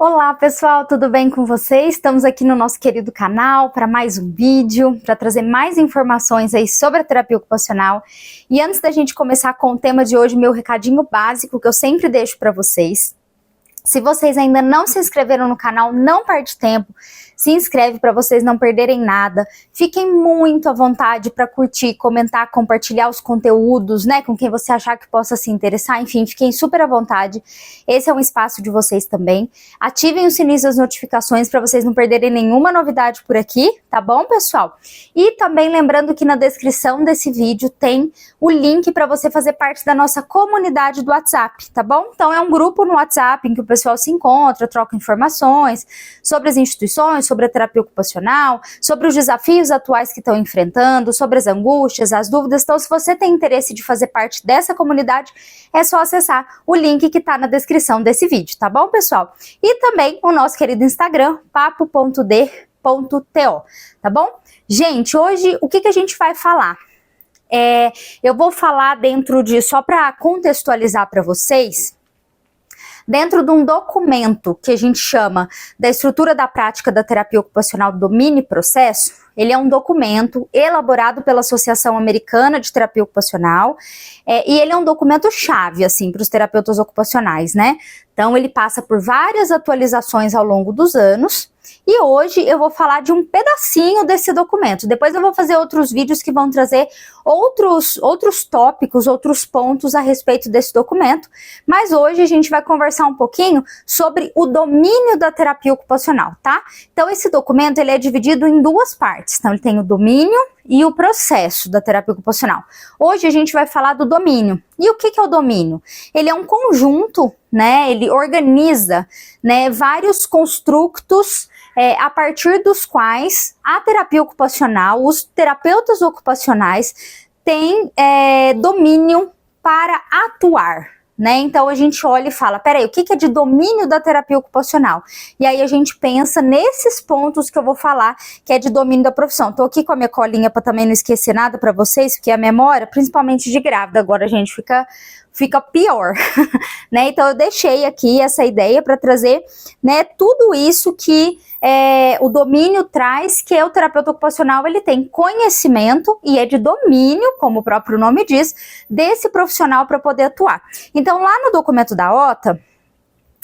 Olá pessoal, tudo bem com vocês? Estamos aqui no nosso querido canal para mais um vídeo, para trazer mais informações aí sobre a terapia ocupacional. E antes da gente começar com o tema de hoje, meu recadinho básico que eu sempre deixo para vocês. Se vocês ainda não se inscreveram no canal, não perde tempo, se inscreve para vocês não perderem nada. Fiquem muito à vontade para curtir, comentar, compartilhar os conteúdos, né, com quem você achar que possa se interessar. Enfim, fiquem super à vontade. Esse é um espaço de vocês também. Ativem o sininho das notificações para vocês não perderem nenhuma novidade por aqui, tá bom, pessoal? E também lembrando que na descrição desse vídeo tem o link para você fazer parte da nossa comunidade do WhatsApp, tá bom? Então é um grupo no WhatsApp em que o pessoal se encontra, troca informações sobre as instituições, sobre a terapia ocupacional, sobre os desafios atuais que estão enfrentando, sobre as angústias, as dúvidas. Então, se você tem interesse de fazer parte dessa comunidade, é só acessar o link que está na descrição desse vídeo, tá bom, pessoal? E também o nosso querido Instagram, papo.d.to, tá bom? Gente, hoje o que a gente vai falar? Eu vou falar dentro de, só para contextualizar para vocês, dentro de um documento que a gente chama da Estrutura da Prática da Terapia Ocupacional Domínio e Processo. Ele é um documento elaborado pela Associação Americana de Terapia Ocupacional, e ele é um documento chave, assim, para os terapeutas ocupacionais, né? Então, ele passa por várias atualizações ao longo dos anos, e hoje eu vou falar de um pedacinho desse documento. Depois eu vou fazer outros vídeos que vão trazer outros tópicos, outros pontos a respeito desse documento, mas hoje a gente vai conversar um pouquinho sobre o domínio da terapia ocupacional, tá? Então, esse documento, ele é dividido em duas partes. Então, ele tem o domínio e o processo da terapia ocupacional. Hoje a gente vai falar do domínio. E o que é o domínio? Ele é um conjunto, né? Ele organiza, né, vários construtos a partir dos quais a terapia ocupacional, os terapeutas ocupacionais têm domínio para atuar, né? Então a gente olha e fala, peraí, o que é de domínio da terapia ocupacional? E aí a gente pensa nesses pontos que eu vou falar, que é de domínio da profissão. Tô aqui com a minha colinha para também não esquecer nada para vocês, porque a memória, principalmente de grávida, agora a gente fica pior, né? Então eu deixei aqui essa ideia para trazer, né, tudo isso que o domínio traz, que o terapeuta ocupacional ele tem conhecimento e é de domínio, como o próprio nome diz, desse profissional para poder atuar. Então lá no documento da OTA,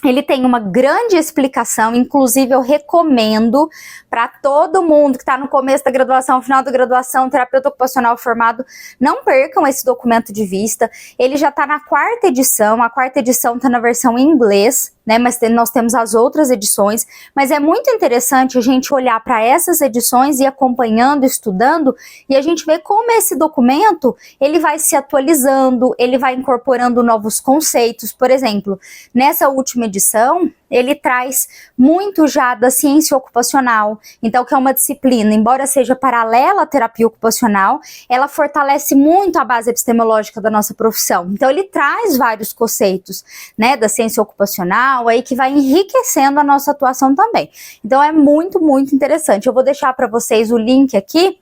ele tem uma grande explicação, inclusive eu recomendo para todo mundo que está no começo da graduação, final da graduação, terapeuta ocupacional formado, não percam esse documento de vista. Ele já está na 4ª edição, a 4ª edição está na versão em inglês, né? Mas nós temos as outras edições, mas é muito interessante a gente olhar para essas edições e acompanhando, estudando, e a gente vê como esse documento, ele vai se atualizando, ele vai incorporando novos conceitos. Por exemplo, nessa última edição, ele traz muito já da ciência ocupacional, então que é uma disciplina, embora seja paralela à terapia ocupacional, ela fortalece muito a base epistemológica da nossa profissão. Então ele traz vários conceitos, né, da ciência ocupacional, aí que vai enriquecendo a nossa atuação também. Então é muito, muito interessante. Eu vou deixar para vocês o link aqui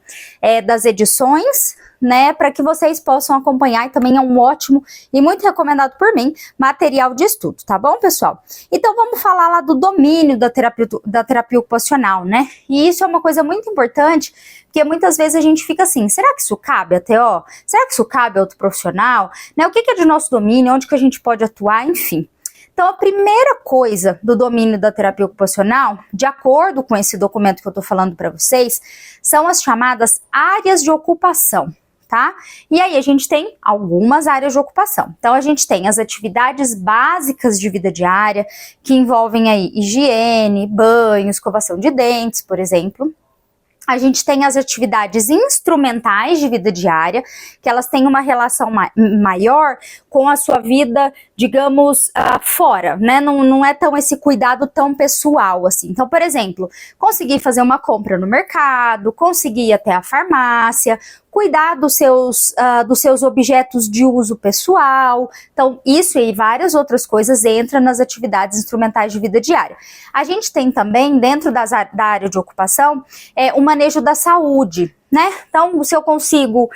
das edições, né, para que vocês possam acompanhar, e também é um ótimo e muito recomendado por mim material de estudo, tá bom, pessoal? Então vamos falar lá do domínio da terapia ocupacional, né? E isso é uma coisa muito importante, porque muitas vezes a gente fica assim, será que isso cabe a TO? Será que isso cabe a outro profissional? Né? O que é de nosso domínio? Onde que a gente pode atuar? Enfim. Então, a primeira coisa do domínio da terapia ocupacional, de acordo com esse documento que eu tô falando para vocês, são as chamadas áreas de ocupação. Tá? E aí a gente tem algumas áreas de ocupação. Então a gente tem as atividades básicas de vida diária, que envolvem aí higiene, banho, escovação de dentes, por exemplo. A gente tem as atividades instrumentais de vida diária, que elas têm uma relação maior com a sua vida, digamos, fora, né? Não é tão esse cuidado tão pessoal, assim. Então, por exemplo, conseguir fazer uma compra no mercado, conseguir ir até a farmácia, cuidar dos seus objetos de uso pessoal. Então, isso e várias outras coisas entram nas atividades instrumentais de vida diária. A gente tem também, dentro da área de ocupação, o manejo da saúde, né? Então, se eu consigo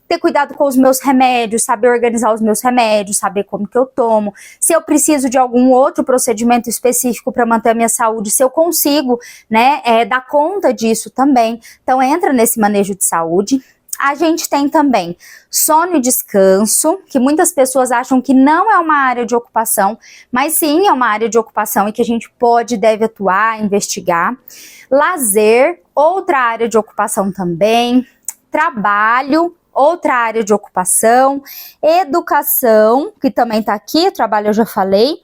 ter cuidado com os meus remédios, saber organizar os meus remédios, saber como que eu tomo, se eu preciso de algum outro procedimento específico para manter a minha saúde, se eu consigo, né, dar conta disso também. Então, entra nesse manejo de saúde. A gente tem também sono e descanso, que muitas pessoas acham que não é uma área de ocupação, mas sim é uma área de ocupação e que a gente pode e deve atuar, investigar. Lazer, outra área de ocupação também. Trabalho, outra área de ocupação. Educação, que também está aqui, trabalho eu já falei.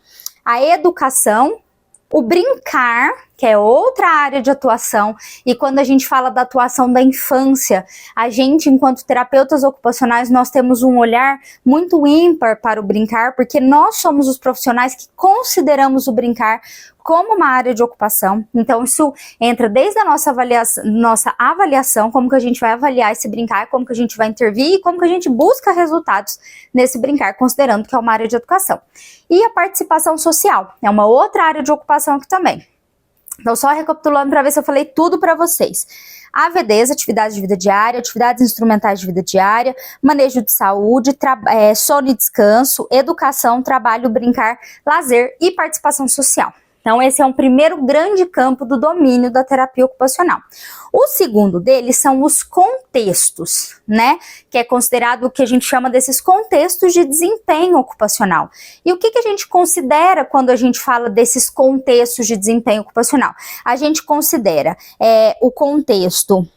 A educação. O brincar, que é outra área de atuação, e quando a gente fala da atuação da infância, a gente, enquanto terapeutas ocupacionais, nós temos um olhar muito ímpar para o brincar, porque nós somos os profissionais que consideramos o brincar como uma área de ocupação. Então, isso entra desde a nossa avaliação, como que a gente vai avaliar esse brincar, como que a gente vai intervir e como que a gente busca resultados nesse brincar, considerando que é uma área de educação. E a participação social, é uma outra área de ocupação aqui também. Então, só recapitulando para ver se eu falei tudo para vocês. AVDs, atividades de vida diária, atividades instrumentais de vida diária, manejo de saúde, sono e descanso, educação, trabalho, brincar, lazer e participação social. Então, esse é um primeiro grande campo do domínio da terapia ocupacional. O segundo deles são os contextos, né? Que é considerado o que a gente chama desses contextos de desempenho ocupacional. E o que a gente considera quando a gente fala desses contextos de desempenho ocupacional? A gente considera o contexto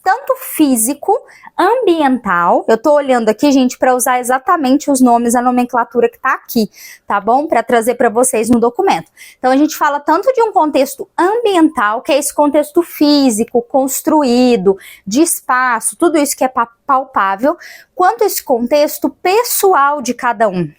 tanto físico, ambiental. Eu tô olhando aqui, gente, para usar exatamente os nomes, a nomenclatura que tá aqui, tá bom? Para trazer para vocês no documento. Então, a gente fala tanto de um contexto ambiental, que é esse contexto físico, construído, de espaço, tudo isso que é palpável, quanto esse contexto pessoal de cada um.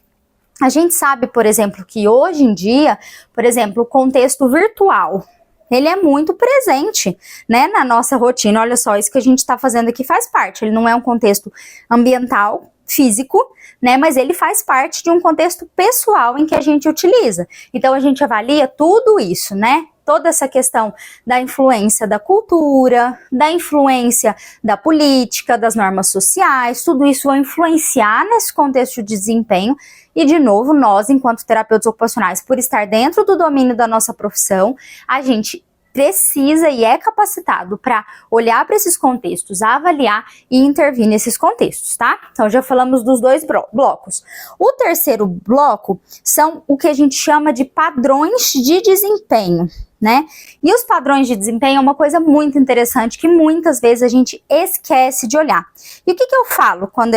A gente sabe, por exemplo, que hoje em dia, por exemplo, o contexto virtual, ele é muito presente, né, na nossa rotina. Olha só, isso que a gente está fazendo aqui faz parte. Ele não é um contexto ambiental, físico, né, mas ele faz parte de um contexto pessoal em que a gente utiliza. Então, a gente avalia tudo isso, né? Toda essa questão da influência da cultura, da influência da política, das normas sociais, tudo isso vai influenciar nesse contexto de desempenho. E, de novo, nós, enquanto terapeutas ocupacionais, por estar dentro do domínio da nossa profissão, a gente precisa e é capacitado para olhar para esses contextos, avaliar e intervir nesses contextos, tá? Então, já falamos dos dois blocos. O terceiro bloco são o que a gente chama de padrões de desempenho, né? E os padrões de desempenho é uma coisa muito interessante que muitas vezes a gente esquece de olhar. E o que eu falo quando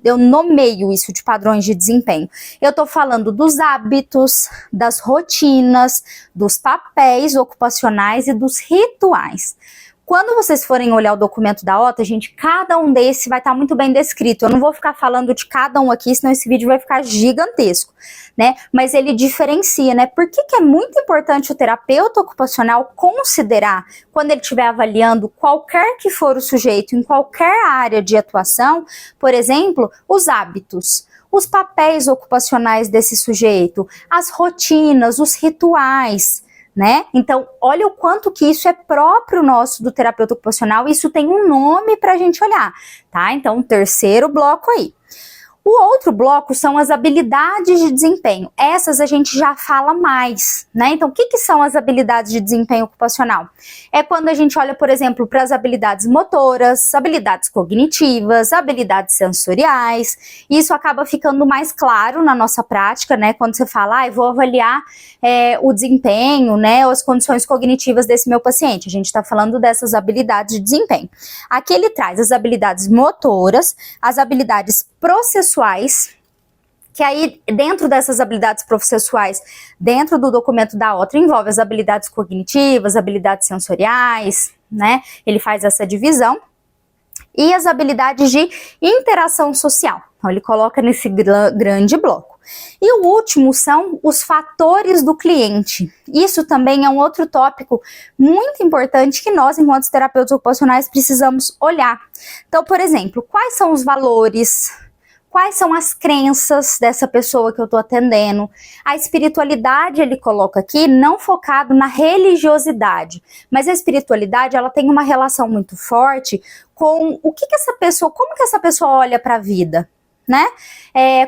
eu nomeio isso de padrões de desempenho? Eu tô falando dos hábitos, das rotinas, dos papéis ocupacionais e dos rituais. Quando vocês forem olhar o documento da OTA, gente, cada um desses vai estar muito bem descrito. Eu não vou ficar falando de cada um aqui, senão esse vídeo vai ficar gigantesco, né? Mas ele diferencia, né? Por que é muito importante o terapeuta ocupacional considerar, quando ele estiver avaliando qualquer que for o sujeito, em qualquer área de atuação, por exemplo, os hábitos, os papéis ocupacionais desse sujeito, as rotinas, os rituais, né? Então, olha o quanto que isso é próprio nosso do terapeuta ocupacional, isso tem um nome para a gente olhar, tá? Então, terceiro bloco aí. O outro bloco são as habilidades de desempenho. Essas a gente já fala mais, né? Então, o que são as habilidades de desempenho ocupacional? É quando a gente olha, por exemplo, para as habilidades motoras, habilidades cognitivas, habilidades sensoriais. Isso acaba ficando mais claro na nossa prática, né? Quando você fala, eu vou avaliar o desempenho, né? Ou as condições cognitivas desse meu paciente. A gente está falando dessas habilidades de desempenho. Aqui ele traz as habilidades motoras, as habilidades processuais, que aí dentro dessas habilidades processuais, dentro do documento da OTA, envolve as habilidades cognitivas, habilidades sensoriais, né? Ele faz essa divisão. E as habilidades de interação social. Então, ele coloca nesse grande bloco. E o último são os fatores do cliente. Isso também é um outro tópico muito importante que nós, enquanto terapeutas ocupacionais, precisamos olhar. Então, por exemplo, quais são os valores? Quais são as crenças dessa pessoa que eu estou atendendo? A espiritualidade ele coloca aqui não focado na religiosidade, mas a espiritualidade ela tem uma relação muito forte com o que essa pessoa, como que essa pessoa olha para a vida, né?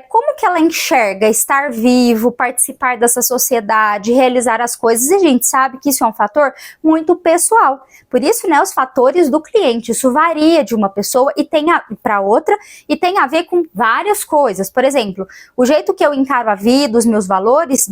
Como que ela enxerga estar vivo, participar dessa sociedade, realizar as coisas, e a gente sabe que isso é um fator muito pessoal. Por isso, né, os fatores do cliente, isso varia de uma pessoa e tem para outra e tem a ver com várias coisas. Por exemplo, o jeito que eu encaro a vida, os meus valores,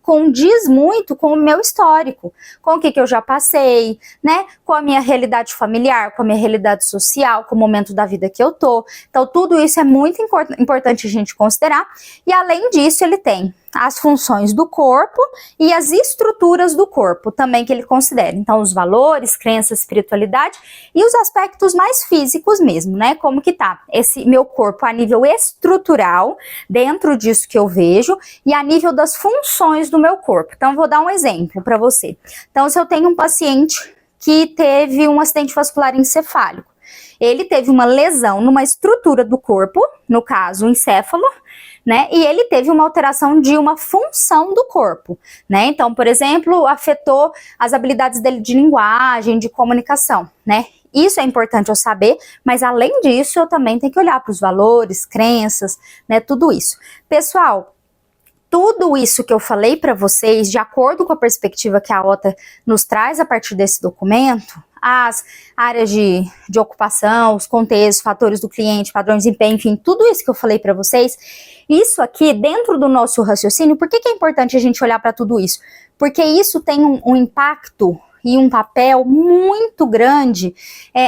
condiz muito com o meu histórico, com o que eu já passei, né? Com a minha realidade familiar, com a minha realidade social, com o momento da vida que eu tô. Então, tudo isso é muito importante a gente considerar. E, além disso, ele tem as funções do corpo e as estruturas do corpo também que ele considera. Então, os valores, crenças, espiritualidade e os aspectos mais físicos mesmo, né? Como que tá esse meu corpo a nível estrutural, dentro disso que eu vejo, e a nível das funções do meu corpo. Então, vou dar um exemplo para você. Então, se eu tenho um paciente que teve um acidente vascular encefálico, ele teve uma lesão numa estrutura do corpo, no caso, o encéfalo, né? E ele teve uma alteração de uma função do corpo, né? Então, por exemplo, afetou as habilidades dele de linguagem, de comunicação, né? Isso é importante eu saber, mas além disso, eu também tenho que olhar para os valores, crenças, né? Tudo isso. Pessoal, tudo isso que eu falei para vocês, de acordo com a perspectiva que a OTA nos traz a partir desse documento, as áreas de ocupação, os contextos, fatores do cliente, padrões de desempenho, enfim, tudo isso que eu falei para vocês, isso aqui dentro do nosso raciocínio, por que é importante a gente olhar para tudo isso? Porque isso tem um impacto e um papel muito grande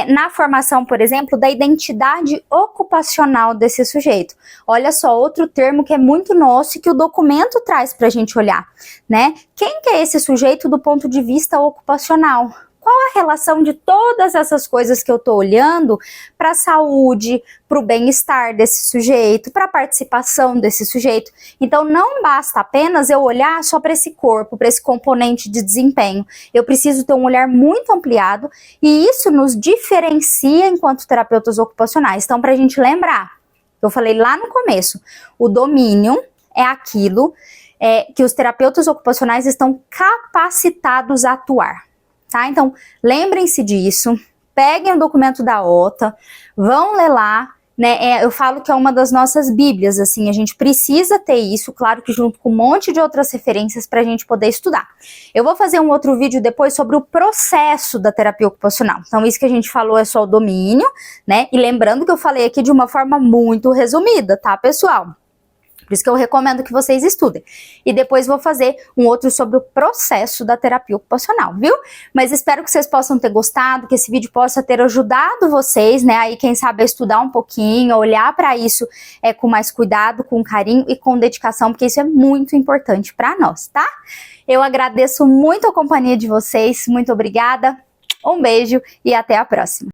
na formação, por exemplo, da identidade ocupacional desse sujeito. Olha só, outro termo que é muito nosso e que o documento traz para a gente olhar, né? Quem que é esse sujeito do ponto de vista ocupacional? Qual a relação de todas essas coisas que eu estou olhando para a saúde, para o bem-estar desse sujeito, para a participação desse sujeito? Então, não basta apenas eu olhar só para esse corpo, para esse componente de desempenho. Eu preciso ter um olhar muito ampliado e isso nos diferencia enquanto terapeutas ocupacionais. Então, para a gente lembrar, eu falei lá no começo, o domínio é aquilo que os terapeutas ocupacionais estão capacitados a atuar. Tá? Então, lembrem-se disso, peguem o documento da OTA, vão ler lá, né? Eu falo que é uma das nossas bíblias, assim, a gente precisa ter isso, claro que junto com um monte de outras referências para a gente poder estudar. Eu vou fazer um outro vídeo depois sobre o processo da terapia ocupacional. Então, isso que a gente falou é só o domínio, né? E lembrando que eu falei aqui de uma forma muito resumida, tá, pessoal? Por isso que eu recomendo que vocês estudem. E depois vou fazer um outro sobre o processo da terapia ocupacional, viu? Mas espero que vocês possam ter gostado, que esse vídeo possa ter ajudado vocês, né? Aí, quem sabe, a estudar um pouquinho, olhar para isso com mais cuidado, com carinho e com dedicação, porque isso é muito importante para nós, tá? Eu agradeço muito a companhia de vocês, muito obrigada, um beijo e até a próxima.